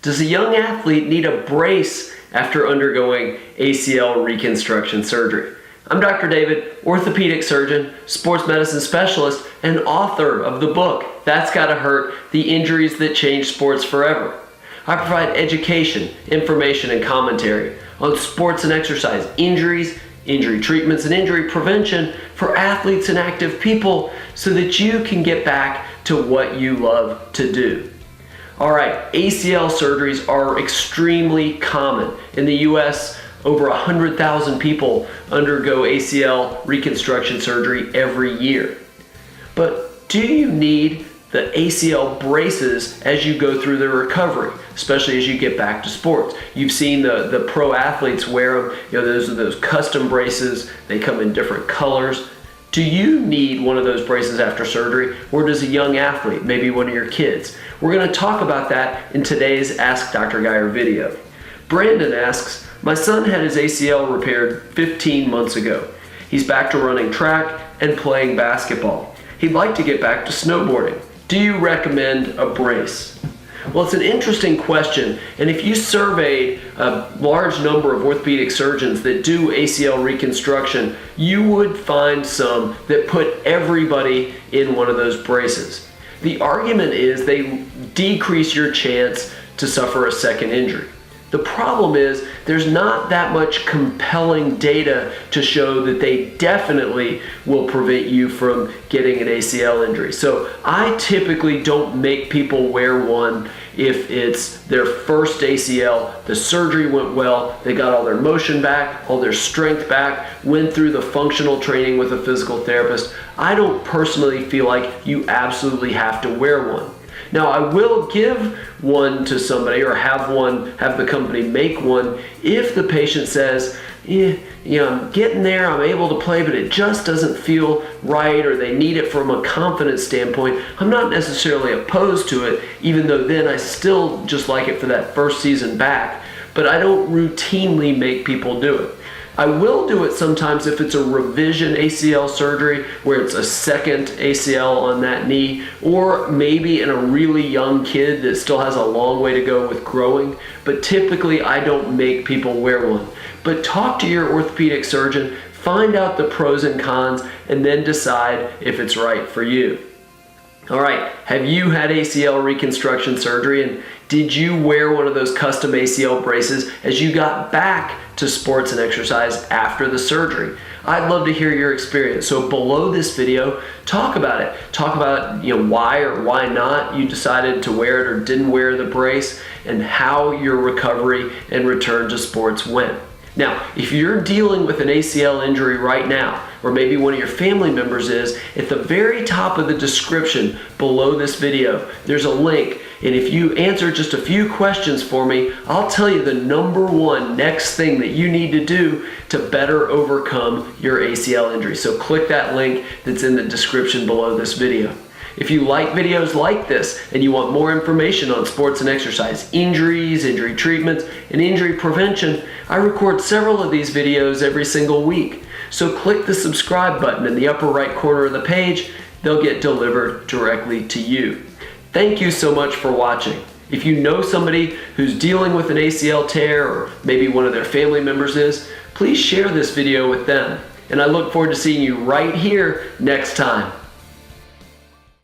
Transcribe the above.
Does a young athlete need a brace after undergoing ACL reconstruction surgery? I'm Dr. David, orthopedic surgeon, sports medicine specialist, and author of the book, That's Gotta Hurt, The Injuries That Changed Sports Forever. I provide education, information, and commentary on sports and exercise injuries, injury treatments, and injury prevention for athletes and active people so that you can get back to what you love to do. All right, ACL surgeries are extremely common. In the US, over 100,000 people undergo ACL reconstruction surgery every year. But do you need the ACL braces as you go through the recovery, especially as you get back to sports? You've seen the pro athletes wear them. Those are those custom braces. They come in different colors. Do you need one of those braces after surgery, or does a young athlete, maybe one of your kids? We're going to talk about that in today's Ask Dr. Geier video. Brandon asks, my son had his ACL repaired 15 months ago. He's back to running track and playing basketball. He'd like to get back to snowboarding. Do you recommend a brace? Well, it's an interesting question, and if you surveyed a large number of orthopedic surgeons that do ACL reconstruction, you would find some that put everybody in one of those braces. The argument is they decrease your chance to suffer a second injury. The problem is there's not that much compelling data to show that they definitely will prevent you from getting an ACL injury. So I typically don't make people wear one if it's their first ACL, the surgery went well, they got all their motion back, all their strength back, went through the functional training with a physical therapist. I don't personally feel like you absolutely have to wear one. Now, I will give one to somebody or have the company make one if the patient says, I'm getting there, I'm able to play, but it just doesn't feel right, or they need it from a confidence standpoint. I'm not necessarily opposed to it, even though then I still just like it for that first season back, but I don't routinely make people do it. I will do it sometimes if it's a revision ACL surgery where it's a second ACL on that knee, or maybe in a really young kid that still has a long way to go with growing, but typically I don't make people wear one. But talk to your orthopedic surgeon, find out the pros and cons, and then decide if it's right for you. All right, have you had ACL reconstruction surgery, and did you wear one of those custom ACL braces as you got back to sports and exercise after the surgery? I'd love to hear your experience. So below this video, talk about it. Talk about why or why not you decided to wear it or didn't wear the brace, and how your recovery and return to sports went. Now, if you're dealing with an ACL injury right now, or maybe one of your family members is, at the very top of the description below this video, there's a link. And if you answer just a few questions for me, I'll tell you the number one next thing that you need to do to better overcome your ACL injury. So click that link that's in the description below this video. If you like videos like this and you want more information on sports and exercise injuries, injury treatments, and injury prevention, I record several of these videos every single week. So click the subscribe button in the upper right corner of the page. They'll get delivered directly to you. Thank you so much for watching. If you know somebody who's dealing with an ACL tear, or maybe one of their family members is, please share this video with them. And I look forward to seeing you right here next time.